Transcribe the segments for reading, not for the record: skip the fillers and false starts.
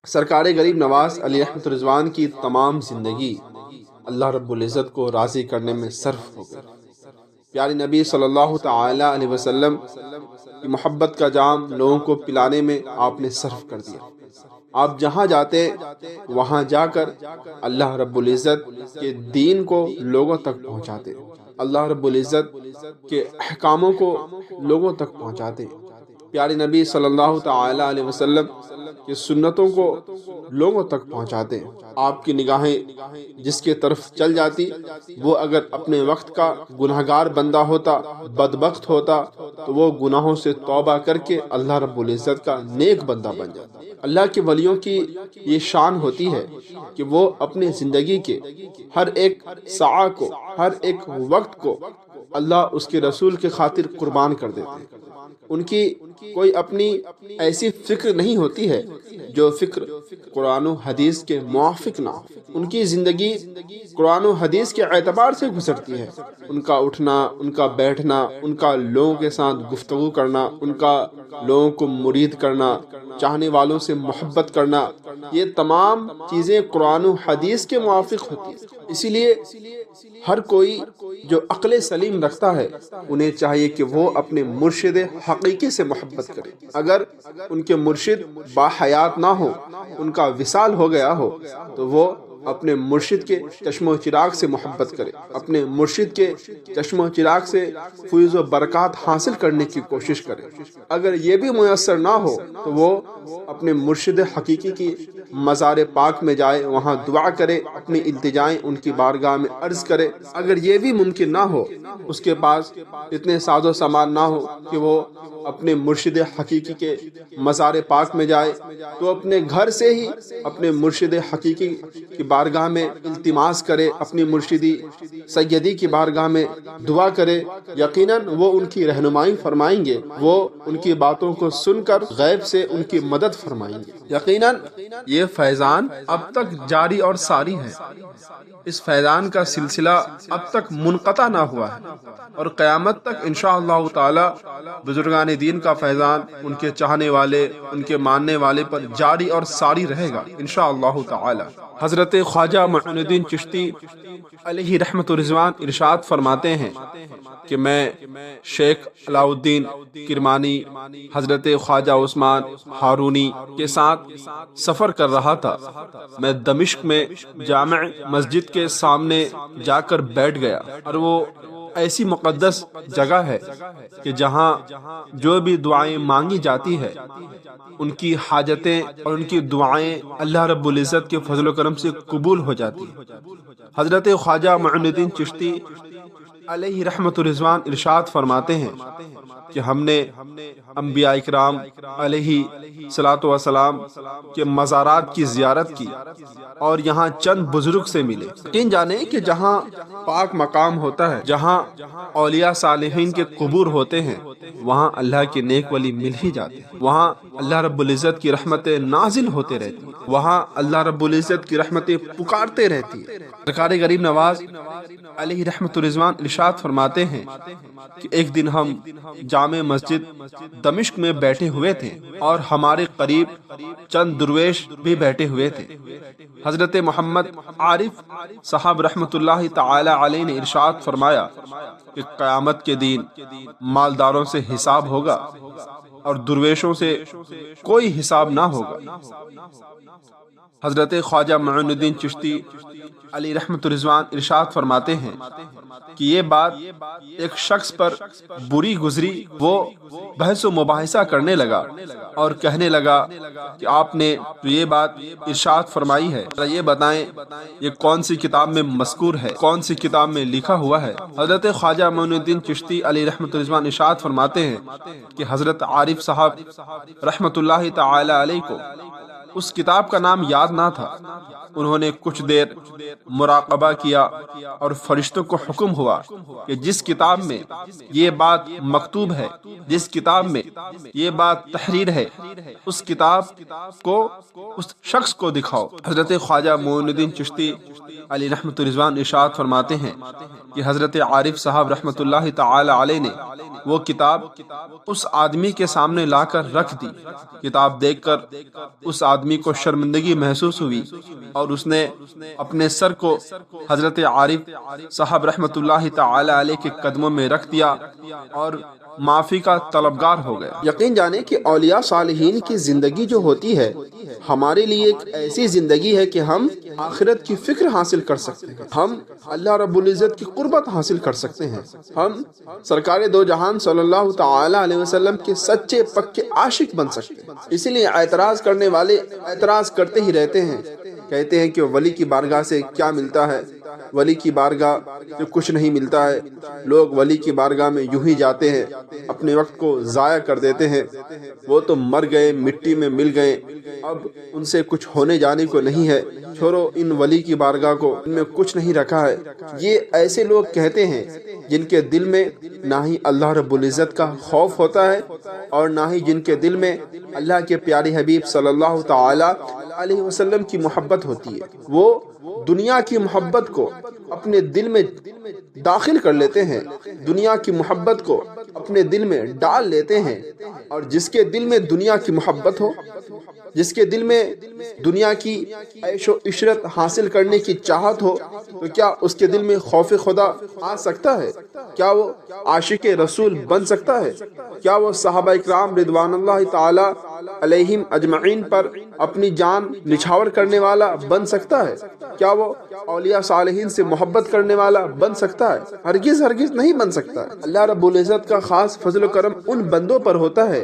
سرکار غریب نواز علی رحمۃ الرضوان کی تمام زندگی اللہ رب العزت کو راضی کرنے میں صرف ہو گئی۔ پیارے نبی صلی اللہ تعالی علیہ وسلم کی محبت کا جام لوگوں کو پلانے میں آپ نے صرف کر دیا۔ آپ جہاں جاتے وہاں جا کر اللہ رب العزت کے دین کو لوگوں تک پہنچاتے، اللہ رب العزت کے احکاموں کو لوگوں تک پہنچاتے، پیارے نبی صلی اللہ تعالی علیہ وسلم کی سنتوں کو لوگوں تک پہنچاتے۔ آپ کی نگاہیں جس کے طرف چل جاتی وہ اگر اپنے وقت کا گناہگار بندہ ہوتا، بدبخت ہوتا، تو وہ گناہوں سے توبہ کر کے اللہ رب العزت کا نیک بندہ بن جاتا۔ اللہ کے ولیوں کی یہ شان ہوتی ہے کہ وہ اپنے زندگی کے ہر ایک ساعت کو، ہر ایک وقت کو اللہ اس کے رسول کے خاطر قربان کر دیتے ہیں۔ ان کی کوئی اپنی ایسی فکر نہیں ہوتی ہے جو فکر قرآن و حدیث کے موافق نہ ہو۔ ان کی زندگی قرآن و حدیث کے اعتبار سے گزرتی ہے۔ ان کا اٹھنا، ان کا بیٹھنا، ان کا لوگوں کے ساتھ گفتگو کرنا، ان کا لوگوں کو مرید کرنا، چاہنے والوں سے محبت کرنا، یہ تمام چیزیں قرآن و حدیث کے موافق ہوتی ہیں۔ اسی لیے ہر کوئی جو عقل سلیم رکھتا ہے انہیں چاہیے کہ وہ اپنے مرشد حقیقی سے محبت کرے۔ اگر ان کے مرشد باحیات نہ ہو، ان کا وصال ہو گیا ہو، تو وہ اپنے مرشد کے چشم و چراغ سے محبت کرے، اپنے مرشد کے چشم و چراغ سے فیض و برکات حاصل کرنے کی کوشش کرے۔ اگر یہ بھی میسر نہ ہو تو وہ اپنے مرشد حقیقی کی مزار پاک میں جائے، وہاں دعا کرے، اپنی التجائیں ان کی بارگاہ میں عرض کرے۔ اگر یہ بھی ممکن نہ ہو، اس کے پاس اتنے ساز و سامان نہ ہو کہ وہ اپنے مرشد حقیقی کے مزار پاک میں جائے، تو اپنے گھر سے ہی اپنے مرشد حقیقی کی بارگاہ میں التماس کرے، اپنی مرشدی سیدی کی بارگاہ میں دعا کرے۔ یقیناً وہ ان کی رہنمائی فرمائیں گے، وہ ان کی باتوں کو سن کر غیب سے ان کی مدد فرمائیں گے۔ یقیناً یہ فیضان اب تک جاری اور ساری ہے، اس فیضان کا سلسلہ اب تک منقطع نہ ہوا ہے، اور قیامت تک انشاءاللہ تعالی بزرگان دین کا فیضان ان کے چاہنے والے، ان کے ماننے والے پر جاری اور ساری رہے گا انشاءاللہ تعالی۔ حضرت خواجہ معین الدین چشتی علیہ رحمۃ الرضوان ارشاد فرماتے ہیں کہ میں شیخ علاء الدین کرمانی، حضرت خواجہ عثمان ہارونی کے ساتھ سفر کر رہا تھا۔ میں دمشق میں جامع مسجد کے سامنے جا کر بیٹھ گیا، اور وہ ایسی مقدس جگہ ہے کہ جہاں جو بھی دعائیں مانگی جاتی ہے ان کی حاجتیں اور ان کی دعائیں اللہ رب العزت کے فضل و کرم سے قبول ہو جاتی ہیں۔ حضرت خواجہ معین الدین چشتی علیہ رحمۃ الرضوان ارشاد فرماتے ہیں کہ ہم نے انبیاء اکرام علیہ صلاۃ وسلام کے مزارات کی زیارت کی اور یہاں چند بزرگ سے ملے۔ یقین جانیں کہ جہاں پاک مقام ہوتا ہے، جہاں اولیاء صالحین کے قبور ہوتے ہیں، وہاں اللہ کے نیک ولی مل ہی جاتے ہیں، وہاں اللہ رب العزت کی رحمتیں نازل ہوتے رہتی ہیں، وہاں اللہ رب العزت کی رحمتیں پکارتے رہتی ہیں۔ سرکار غریب نواز علیہ رحمۃ الرضوان ارشاد فرماتے ہیں کہ ایک دن ہم جامع مسجد دمشق میں بیٹھے ہوئے تھے اور ہمارے قریب چند درویش بھی بیٹھے ہوئے تھے۔ حضرت محمد عارف صاحب رحمۃ اللہ تعالی علیہ نے ارشاد فرمایا کہ قیامت کے دن مالداروں سے حساب ہوگا اور درویشوں سے کوئی حساب نہ ہوگا۔ حضرت خواجہ معین الدین چشتی علی رحمۃ الرضوان ارشاد فرماتے ہیں کہ یہ بات ایک شخص پر بری گزری، وہ بحث و مباحثہ کرنے لگا اور کہنے لگا کہ آپ نے تو یہ بات ارشاد فرمائی ہے، یہ بتائیں یہ کون سی کتاب میں مذکور ہے، کون سی کتاب میں لکھا ہوا ہے؟ حضرت خواجہ معین الدین چشتی علی رحمۃ الرضوان ارشاد فرماتے ہیں کہ حضرت عارف صاحب رحمۃ اللہ تعالی علیہ کو اس کتاب کا نام یاد نہ تھا۔ انہوں نے کچھ دیر مراقبہ کیا اور فرشتوں کو حکم ہوا کہ جس کتاب میں یہ بات مکتوب ہے، جس کتاب میں یہ بات تحریر ہے، اس کتاب کو اس شخص کو دکھاؤ۔ حضرت خواجہ معین الدین چشتی علی رحمۃ الرضوان ارشاد فرماتے ہیں کہ حضرت عارف صاحب رحمۃ اللہ تعالی علیہ نے وہ کتاب اس آدمی کے سامنے لا کر رکھ دی۔ کتاب دیکھ کر اس آدمی کو شرمندگی محسوس ہوئی اور اس نے اپنے سر کو حضرت عارف صاحب رحمۃ اللہ تعالی علیہ کے قدموں میں رکھ دیا اور معافی کا طلبگار ہو گیا۔ یقین جانے کہ اولیاء صالحین کی زندگی جو ہوتی ہے ہمارے لیے ایک ایسی زندگی ہے کہ ہم آخرت کی فکر حاصل کر سکتے ہیں، ہم اللہ رب العزت کی قربت حاصل کر سکتے ہیں، ہم سرکار دو جہان صلی اللہ تعالی علیہ وسلم کے سچے پکے عاشق بن سکتے ہیں۔ اسی لیے اعتراض کرنے والے اعتراض کرتے ہی رہتے ہیں، کہتے ہیں کہ ولی کی بارگاہ سے کیا ملتا ہے، ولی کی بارگاہ سے کچھ نہیں ملتا ہے، لوگ ولی کی بارگاہ میں یوں ہی جاتے ہیں، اپنے وقت کو ضائع کر دیتے ہیں، وہ تو مر گئے، مٹی میں مل گئے، اب ان سے کچھ ہونے جانے کو نہیں ہے، چھوڑو ان ولی کی بارگاہ کو، ان میں کچھ نہیں رکھا ہے۔ یہ ایسے لوگ کہتے ہیں جن کے دل میں نہ ہی اللہ رب العزت کا خوف ہوتا ہے اور نہ ہی جن کے دل میں اللہ کے پیارے حبیب صلی اللہ تعالی علیہ وسلم کی محبت ہوتی ہے۔ وہ دنیا کی محبت کو اپنے دل میں داخل کر لیتے ہیں، دنیا کی محبت کو اپنے دل میں ڈال لیتے ہیں، اور جس کے دل میں دنیا کی محبت ہو، جس کے دل میں دنیا کی عیش و عشرت حاصل کرنے کی چاہت ہو، تو کیا اس کے دل میں خوف خدا آ سکتا ہے؟ کیا وہ عاشق رسول بن سکتا ہے؟ کیا وہ صحابہ اکرام رضوان اللہ تعالی علیہم اجمعین پر اپنی جان نچھاور کرنے والا بن سکتا ہے؟ کیا وہ اولیاء صالحین سے محبت کرنے والا بن سکتا ہے؟ ہرگز ہرگز نہیں بن سکتا ہے۔ اللہ رب العزت کا خاص فضل و کرم ان بندوں پر ہوتا ہے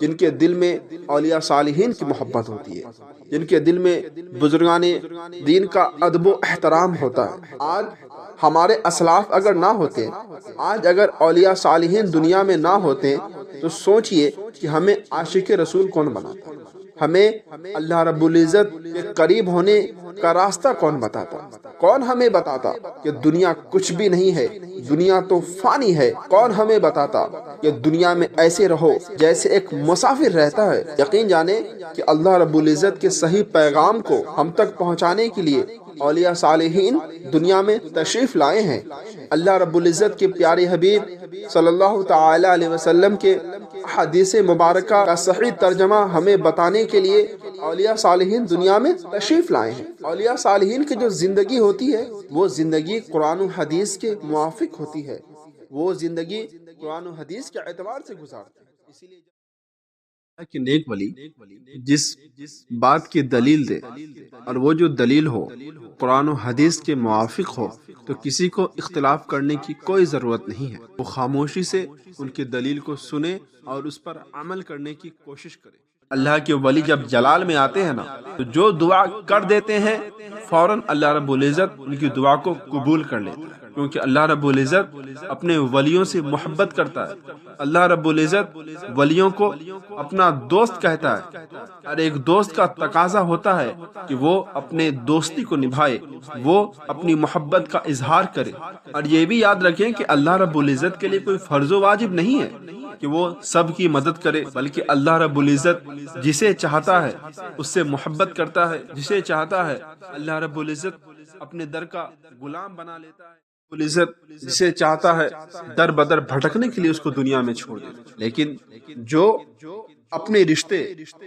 جن کے دل میں اولیاء صالحین کی محبت ہوتی ہے، جن کے دل میں بزرگان دین کا ادب و احترام ہوتا ہے۔ آج ہمارے اسلاف اگر نہ ہوتے، آج اگر اولیاء صالحین دنیا میں نہ ہوتے، تو سوچئے کہ ہمیں عاشق رسول کون بناتا، ہمیں اللہ رب العزت کے قریب ہونے کا راستہ کون بتاتا، کون ہمیں بتاتا کہ دنیا کچھ بھی نہیں ہے، دنیا تو فانی ہے، کون ہمیں بتاتا کہ دنیا میں ایسے رہو جیسے ایک مسافر رہتا ہے۔ یقین جانے کہ اللہ رب العزت کے صحیح پیغام کو ہم تک پہنچانے کے لیے اولیاء صالحین دنیا میں تشریف لائے ہیں۔ اللہ رب العزت کے پیارے حبیب صلی اللہ تعالی علیہ وسلم کے حدیث مبارکہ کا صحیح ترجمہ ہمیں بتانے کے لیے اولیاء صالحین دنیا میں تشریف لائے ہیں۔ اولیاء صالحین کی جو زندگی ہوتی ہے وہ زندگی قرآن و حدیث کے موافق ہوتی ہے، وہ زندگی قرآن و حدیث کے اعتبار سے گزارتے ہیں۔ اسی لیے کہ نیک ولی جس بات کی دلیل دے اور وہ جو دلیل ہو قرآن و حدیث کے موافق ہو، تو کسی کو اختلاف کرنے کی کوئی ضرورت نہیں ہے، وہ خاموشی سے ان کی دلیل کو سنے اور اس پر عمل کرنے کی کوشش کرے۔ اللہ کے ولی جب جلال میں آتے ہیں نا، تو جو دعا کر دیتے ہیں فوراً اللہ رب العزت ان کی دعا کو قبول کر لیتا ہے، کیونکہ اللہ رب العزت اپنے ولیوں سے محبت کرتا ہے۔ اللہ رب العزت ولیوں کو اپنا دوست کہتا ہے، اور ایک دوست کا تقاضا ہوتا ہے کہ وہ اپنے دوستی کو نبھائے، وہ اپنی محبت کا اظہار کرے۔ اور یہ بھی یاد رکھیں کہ اللہ رب العزت کے لیے کوئی فرض و واجب نہیں ہے کہ وہ سب کی مدد کرے، بلکہ اللہ رب العزت جسے چاہتا ہے اس سے محبت کرتا ہے، جسے چاہتا ہے اللہ رب العزت اپنے در کا غلام بنا لیتا ہے، العزت جسے چاہتا ہے در بدر بھٹکنے کے لیے اس کو دنیا میں چھوڑ دیتا ہے۔ لیکن جو اپنے رشتے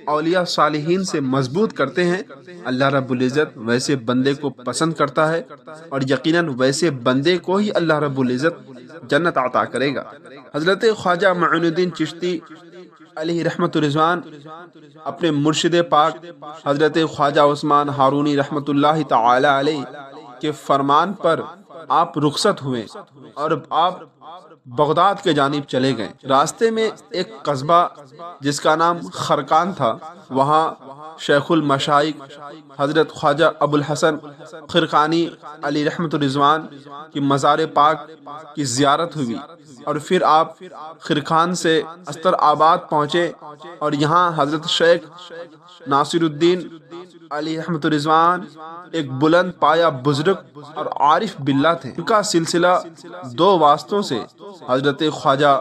اولیاء صالحین سے مضبوط کرتے ہیں، اللہ رب العزت ویسے بندے کو پسند کرتا ہے، اور یقیناً ویسے بندے کو ہی اللہ رب العزت جنت عطا کرے گا۔ حضرت خواجہ معین الدین چشتی علیہ رحمت رضوان اپنے مرشد پاک حضرت خواجہ عثمان ہارونی رحمت اللہ تعالی علیہ کے فرمان پر آپ رخصت ہوئے اور آپ بغداد کے جانب چلے گئے۔ راستے میں ایک قصبہ جس کا نام خرقان تھا، وہاں شیخ المشائخ حضرت خواجہ ابو الحسن خرقانی علی رحمت رضوان کی مزار پاک کی زیارت ہوئی، اور پھر آپ خرقان سے استر آباد پہنچے، اور یہاں حضرت شیخ ناصر الدین علی رحمت رضوان ایک بلند پایا بزرگ اور عارف باللہ تھے۔ ان کا سلسلہ دو واسطوں سے حضرت خواجہ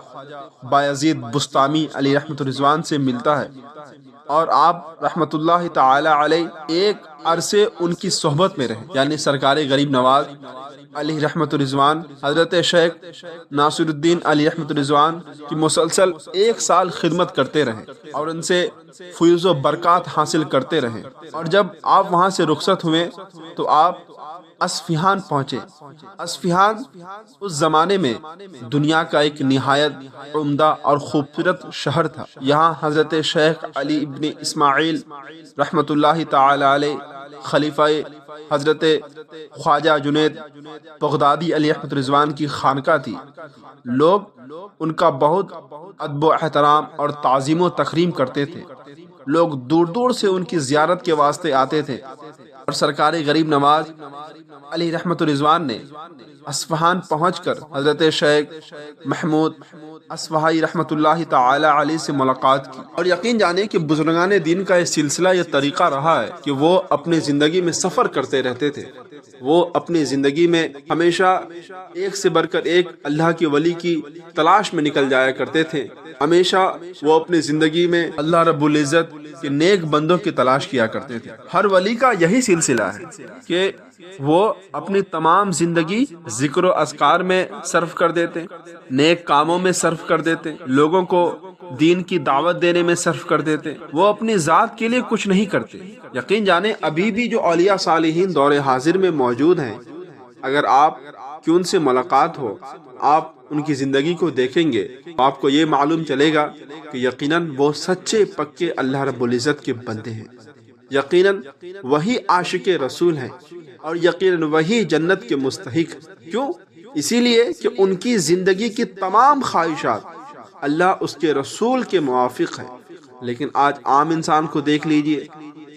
بایزید بستامی علی رحمت رضوان سے ملتا ہے، اور آپ رحمت اللہ تعالی علیہ ایک عرصے ان کی صحبت میں رہے، یعنی سرکار غریب نواز علیہ رحمت الرضوان، حضرت شیخ ناصر الدین علیہ رحمت الرضوان کی مسلسل 1 سال خدمت کرتے رہے اور ان سے فیض و برکات حاصل کرتے رہے۔ اور جب آپ وہاں سے رخصت ہوئے تو آپ اصفہان پہنچے۔ اصفہان اس زمانے میں دنیا کا ایک نہایت عمدہ اور خوبصورت شہر تھا۔ یہاں حضرت شیخ علی ابن اسماعیل رحمۃ اللہ تعالی علیہ، خلیفہ حضرت خواجہ جنید بغدادی علیہ رحمۃ الرضوان کی خانقاہ تھی۔ لوگ ان کا بہت ادب و احترام اور تعظیم و تکریم کرتے تھے۔ لوگ دور دور سے ان کی زیارت کے واسطے آتے تھے، اور سرکار غریب نواز علیہ رحمت الرضوان نے اصفہان پہنچ کر حضرت شیخ محمود اصفہانی رحمت اللہ تعالی علیہ سے ملاقات کی۔ اور یقین جانے کہ بزرگان دین کا یہ سلسلہ، یہ طریقہ رہا ہے کہ وہ اپنی زندگی میں سفر کرتے رہتے تھے۔ وہ اپنی زندگی میں ہمیشہ ایک سے بڑھ کر ایک اللہ کے ولی کی تلاش میں نکل جایا کرتے تھے۔ ہمیشہ وہ اپنی زندگی میں اللہ رب العزت کے نیک بندوں کی تلاش کیا کرتے تھے۔ ہر ولی کا یہی سلسلہ ہے کہ وہ اپنی تمام زندگی ذکر و اذکار میں صرف کر دیتے، نیک کاموں میں صرف کر دیتے، لوگوں کو دین کی دعوت دینے میں صرف کر دیتے۔ وہ اپنی ذات کے لیے کچھ نہیں کرتے۔ یقین جانے ابھی بھی جو اولیاء صالحین دور حاضر میں موجود ہیں، اگر آپ کی ان سے ملاقات ہو، آپ ان کی زندگی کو دیکھیں گے تو آپ کو یہ معلوم چلے گا کہ یقیناً وہ سچے پکے اللہ رب العزت کے بندے ہیں، یقیناً وہی عاشق رسول ہیں، اور یقیناً وہی جنت کے مستحق۔ کیوں؟ اسی لیے کہ ان کی زندگی کی تمام خواہشات اللہ اس کے رسول کے موافق ہیں۔ لیکن آج عام انسان کو دیکھ لیجئے،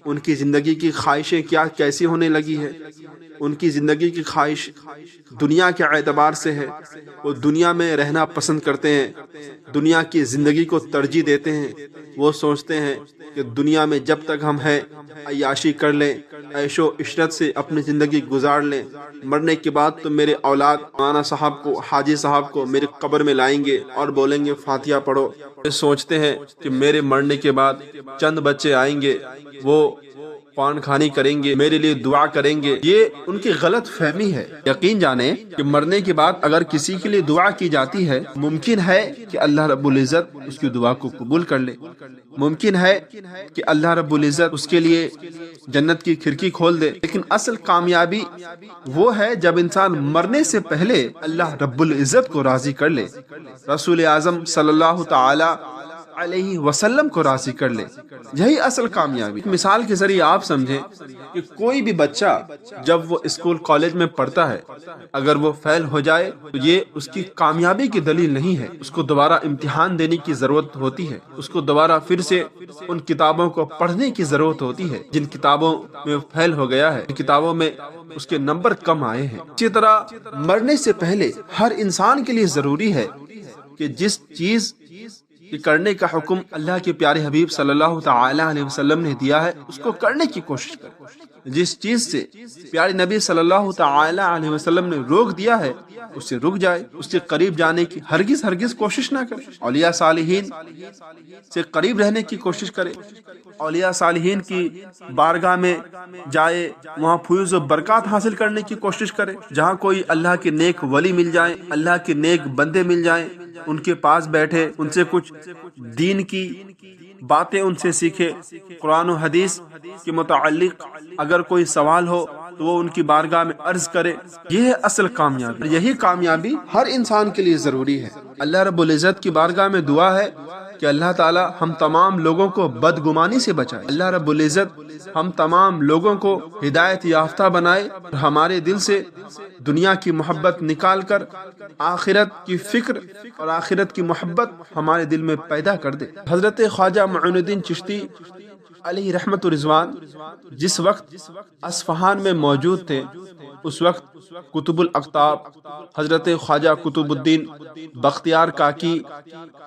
ان کی زندگی کی خواہشیں کیسی ہونے لگی ہے۔ ان کی زندگی کی خواہش دنیا کے اعتبار سے ہے، وہ دنیا میں رہنا پسند کرتے ہیں، دنیا کی زندگی کو ترجیح دیتے ہیں۔ وہ سوچتے ہیں کہ دنیا میں جب تک ہم ہیں عیاشی کر لیں، عیش و عشرت سے اپنی زندگی گزار لیں، مرنے کے بعد تو میرے اولاد مولانا صاحب کو، حاجی صاحب کو میری قبر میں لائیں گے اور بولیں گے فاتحہ پڑھو۔ وہ سوچتے ہیں کہ میرے مرنے کے بعد چند بچے آئیں گے، وہ پان کھانی کریں گے، میرے لیے دعا کریں گے۔ یہ ان کی غلط فہمی ہے۔ یقین جانیں کہ مرنے کے بعد اگر کسی کے لیے دعا کی جاتی ہے، ممکن ہے کہ اللہ رب العزت اس کی دعا کو قبول کر لے، ممکن ہے کہ اللہ رب العزت اس کے لیے جنت کی کھڑکی کھول دے۔ لیکن اصل کامیابی وہ ہے جب انسان مرنے سے پہلے اللہ رب العزت کو راضی کر لے، رسول اعظم صلی اللہ تعالی علیہ وسلم کو راضی کر لے۔ یہی اصل کامیابی۔ مثال کے ذریعے آپ سمجھیں کہ کوئی بھی بچہ جب وہ اسکول کالج میں پڑھتا ہے، اگر وہ فیل ہو جائے تو یہ اس کی کامیابی کی دلیل نہیں ہے۔ اس کو دوبارہ امتحان دینے کی ضرورت ہوتی ہے، اس کو دوبارہ پھر سے ان کتابوں کو پڑھنے کی ضرورت ہوتی ہے جن کتابوں میں فیل ہو گیا ہے، کتابوں میں اس کے نمبر کم آئے ہیں۔ اسی طرح مرنے سے پہلے ہر انسان کے لیے ضروری ہے کہ جس چیز کہ کرنے کا حکم اللہ کے پیارے حبیب صلی اللہ تعالی علیہ وسلم نے دیا ہے، اس کو کرنے کی کوشش کرے۔ جس چیز سے پیارے نبی صلی اللہ تعالی علیہ وسلم نے روک دیا ہے، اس سے رک جائے، اس سے قریب جانے کی ہرگز کوشش نہ کرے۔ اولیاء صالحین سے قریب رہنے کی کوشش کرے، اولیاء صالحین کی بارگاہ میں جائے، وہاں فیض و برکات حاصل کرنے کی کوشش کرے۔ جہاں کوئی اللہ کے نیک ولی مل جائیں، اللہ کے نیک بندے مل جائیں، ان کے پاس بیٹھے، ان سے کچھ دین کی باتیں ان سے سیکھے، قرآن و حدیث کے متعلق اگر کوئی سوال ہو تو وہ ان کی بارگاہ میں عرض کرے۔ یہ ہے اصل کامیابی۔ یہی کامیابی ہر انسان کے لیے ضروری ہے۔ اللہ رب العزت کی بارگاہ میں دعا ہے کہ اللہ تعالی ہم تمام لوگوں کو بدگمانی سے بچائے۔ اللہ رب العزت ہم تمام لوگوں کو ہدایت یافتہ بنائے، اور ہمارے دل سے دنیا کی محبت نکال کر آخرت کی فکر اور آخرت کی محبت ہمارے دل میں پیدا کر دے۔ حضرت خواجہ معین الدین چشتی علیہ رحمت الرضوان جس وقت اصفہان میں موجود تھے، اس وقت قطب الاقطاب حضرت خواجہ قطب الدین بختیار کاکی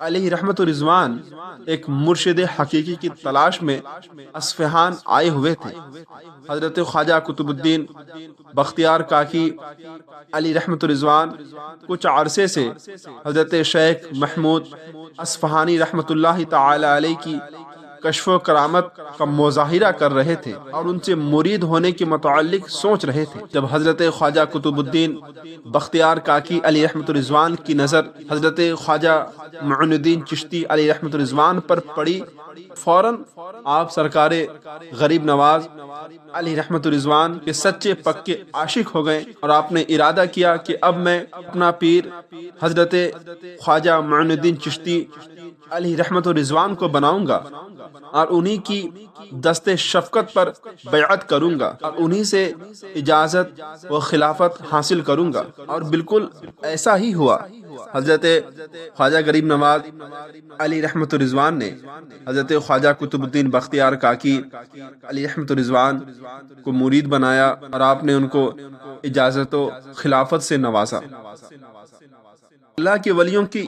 علیہ رحمت الرضوان ایک مرشد حقیقی کی تلاش میں اصفہان آئے ہوئے تھے۔ حضرت خواجہ قطب الدین بختیار کاکی علیہ رحمت الرضوان کچھ عرصے سے حضرت شیخ محمود اصفہانی رحمت اللہ تعالی علیہ کی کشف و کرامت کا مظاہرہ کر رہے تھے اور ان سے مرید ہونے کے متعلق سوچ رہے تھے۔ جب حضرت خواجہ قطب الدین بختیار کاکی علیہ رحمۃ الرضوان کی نظر حضرت خواجہ معین الدین چشتی علیہ رحمۃ الرضوان پر پڑی، فوراً آپ سرکار غریب نواز علیہ رحمۃ الرضوان کے سچے پکے عاشق ہو گئے، اور آپ نے ارادہ کیا کہ اب میں اپنا پیر حضرت خواجہ معین الدین چشتی علیہ رحمۃ الرضوان کو بناؤں گا اور انہی کی دست شفقت پر بیعت کروں گا اور انہی سے اجازت و خلافت حاصل کروں گا۔ اور بالکل ایسا ہی ہوا۔ حضرت خواجہ غریب نواز علی رحمۃ الرضوان نے حضرت خواجہ قطب الدین بختیار کاکی علی رحمۃ الرضوان کو مرید بنایا اور آپ نے ان کو اجازت و خلافت سے نوازا۔ اللہ کے ولیوں کی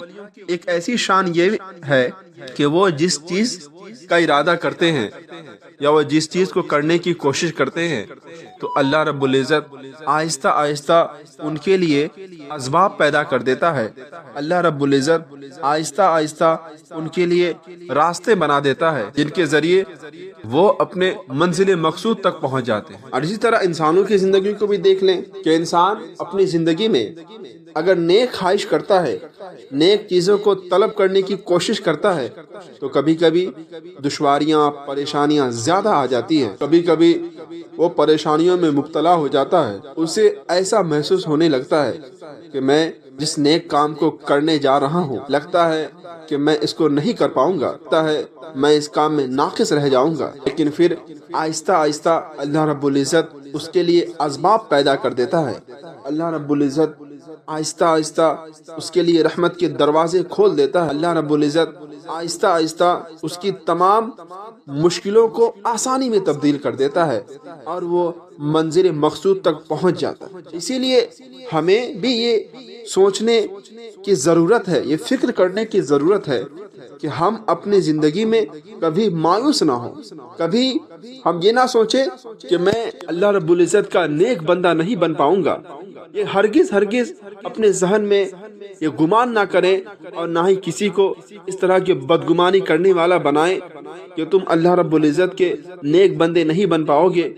ایک ایسی شان یہ ہے کہ وہ جس چیز کا ارادہ کرتے ہیں یا وہ جس چیز کو کرنے کی کوشش کرتے ہیں تو اللہ رب العزت آہستہ آہستہ ان کے لیے اسباب پیدا کر دیتا ہے۔ اللہ رب العزت آہستہ آہستہ ان کے لیے راستے بنا دیتا ہے جن کے ذریعے وہ اپنے منزل مقصود تک پہنچ جاتے ہیں۔ اور اسی طرح انسانوں کی زندگی کو بھی دیکھ لیں کہ انسان اپنی زندگی میں اگر نیک خواہش کرتا ہے، نیک چیزوں کو طلب کرنے کی کوشش کرتا ہے تو کبھی کبھی دشواریاں، پریشانیاں زیادہ آ جاتی ہیں، کبھی کبھی وہ پریشانیوں میں مبتلا ہو جاتا ہے، اسے ایسا محسوس ہونے لگتا ہے کہ میں جس نیک کام کو کرنے جا رہا ہوں لگتا ہے کہ میں اس کو نہیں کر پاؤں گا، لگتا ہے میں اس کام میں ناقص رہ جاؤں گا، لیکن پھر آہستہ آہستہ اللہ رب العزت اس کے لیے اسباب پیدا کر دیتا ہے۔ اللہ رب العزت آہستہ آہستہ اس کے لیے رحمت کے دروازے کھول دیتا ہے۔ اللہ رب العزت آہستہ آہستہ اس کی تمام مشکلوں کو آسانی میں تبدیل کر دیتا ہے اور وہ منزل مقصود تک پہنچ جاتا ہے۔ اسی لیے ہمیں بھی یہ سوچنے کی ضرورت ہے، یہ فکر کرنے کی ضرورت ہے کہ ہم اپنی زندگی میں کبھی مایوس نہ ہوں، کبھی ہم یہ نہ سوچیں کہ میں اللہ رب العزت کا نیک بندہ نہیں بن پاؤں گا۔ یہ ہرگز اپنے ذہن میں یہ گمان نہ کریں اور نہ ہی کسی کو اس طرح کی بدگمانی کرنے والا بنائیں کہ تم اللہ رب العزت کے نیک بندے نہیں بن پاؤ گے،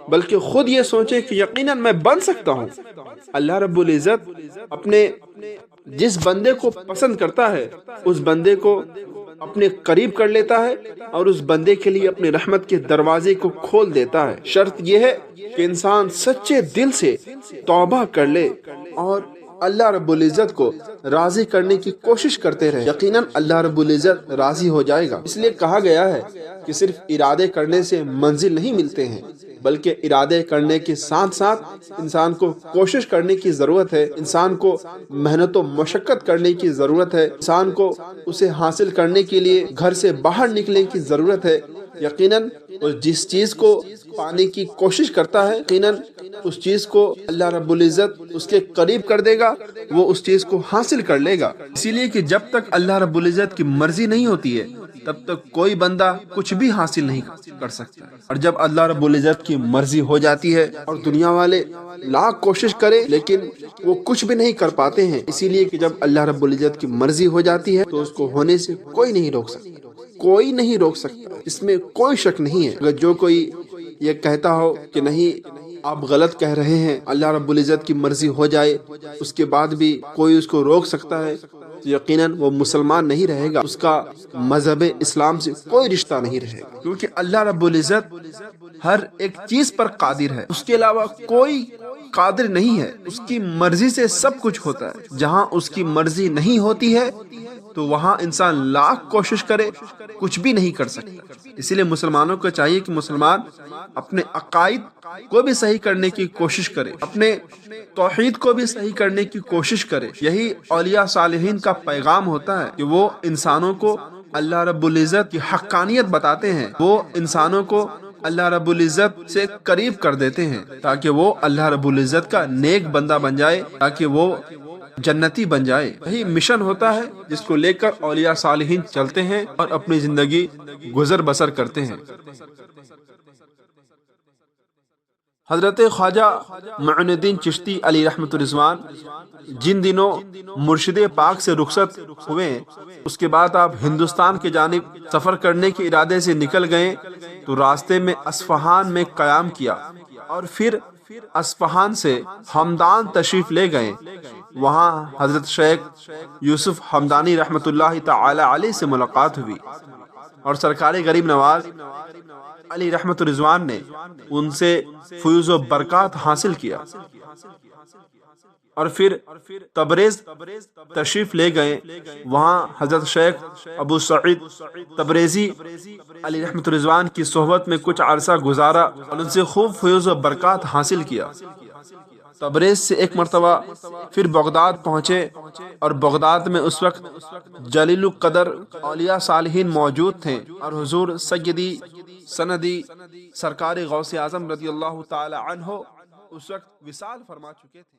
بلکہ خود یہ سوچیں کہ یقیناً میں بن سکتا ہوں۔ اللہ رب العزت اپنے جس بندے کو پسند کرتا ہے اس بندے کو اپنے قریب کر لیتا ہے اور اس بندے کے لیے اپنے رحمت کے دروازے کو کھول دیتا ہے۔ شرط یہ ہے کہ انسان سچے دل سے توبہ کر لے اور اللہ رب العزت کو راضی کرنے کی کوشش کرتے رہے، یقیناً اللہ رب العزت راضی ہو جائے گا۔ اس لیے کہا گیا ہے کہ صرف ارادے کرنے سے منزل نہیں ملتے ہیں، بلکہ ارادے کرنے کے ساتھ ساتھ انسان کو کوشش کرنے کی ضرورت ہے، انسان کو محنت و مشقت کرنے کی ضرورت ہے، انسان کو اسے حاصل کرنے کے لیے گھر سے باہر نکلنے کی ضرورت ہے۔ یقیناً وہ جس چیز کو پانے کی کوشش کرتا ہے یقیناً اس چیز کو اللہ رب العزت اس کے قریب کر دے گا، وہ اس چیز کو حاصل کر لے گا۔ اسی لیے کہ جب تک اللہ رب العزت کی مرضی نہیں ہوتی ہے تب تک کوئی بندہ کچھ بھی حاصل نہیں کر سکتا، اور جب اللہ رب العزت کی مرضی ہو جاتی ہے اور دنیا والے لاکھ کوشش کرے لیکن وہ کچھ بھی نہیں کر پاتے ہیں، اسی لیے کہ جب اللہ رب العزت کی مرضی ہو جاتی ہے تو اس کو ہونے سے کوئی نہیں روک سکتا، کوئی نہیں روک سکتا، اس میں کوئی شک نہیں ہے۔ اگر جو کوئی یہ کہتا ہو کہ نہیں آپ غلط کہہ رہے ہیں، اللہ رب العزت کی مرضی ہو جائے اس کے بعد بھی کوئی اس کو روک سکتا ہے، تو یقیناً وہ مسلمان نہیں رہے گا، اس کا مذہب اسلام سے کوئی رشتہ نہیں رہے گا، کیونکہ اللہ رب العزت ہر ایک چیز پر قادر ہے، اس کے علاوہ کوئی قادر نہیں ہے، اس کی مرضی سے سب کچھ ہوتا ہے۔ جہاں اس کی مرضی نہیں ہوتی ہے تو وہاں انسان لاکھ کوشش کرے کچھ بھی نہیں کر سکتا۔ اسی لیے مسلمانوں کو چاہیے کہ مسلمان اپنے عقائد کو بھی صحیح کرنے کی کوشش کرے، اپنے توحید کو بھی صحیح کرنے کی کوشش کرے۔ یہی اولیاء صالحین کا پیغام ہوتا ہے کہ وہ انسانوں کو اللہ رب العزت کی حقانیت بتاتے ہیں، وہ انسانوں کو اللہ رب العزت سے قریب کر دیتے ہیں تاکہ وہ اللہ رب العزت کا نیک بندہ بن جائے، تاکہ وہ جنتی بن جائے۔ یہی مشن ہوتا ہے جس کو لے کر اولیاء صالحین چلتے ہیں اور اپنی زندگی گزر بسر کرتے ہیں۔ حضرت خواجہ معین الدین چشتی علی رحمۃ الرضوان جن دنوں مرشد پاک سے رخصت ہوئے، اس کے بعد آپ ہندوستان کی جانب سفر کرنے کے ارادے سے نکل گئے تو راستے میں اصفہان میں قیام کیا اور پھر اصفہان سے ہمدان تشریف لے گئے۔ وہاں حضرت شیخ یوسف ہمدانی رحمۃ اللہ تعالی علیہ سے ملاقات ہوئی اور سرکار غریب نواز علی رحمۃ الرضوان نے ان سے فیوز و برکات حاصل کیا اور پھر تبریز تشریف لے گئے۔ وہاں حضرت شیخ ابو سعید تبریزی علی رحمۃ الرضوان کی صحبت میں کچھ عرصہ گزارا اور ان سے خوب فیوز و برکات حاصل کیا۔ تبریز سے ایک مرتبہ پھر بغداد پہنچے اور بغداد میں اس وقت جلیل القدر اولیاء صالحین موجود تھے اور حضور سیدی سندی سرکار غوث اعظم رضی اللہ تعالی عنہ اس وقت وصال فرما چکے تھے۔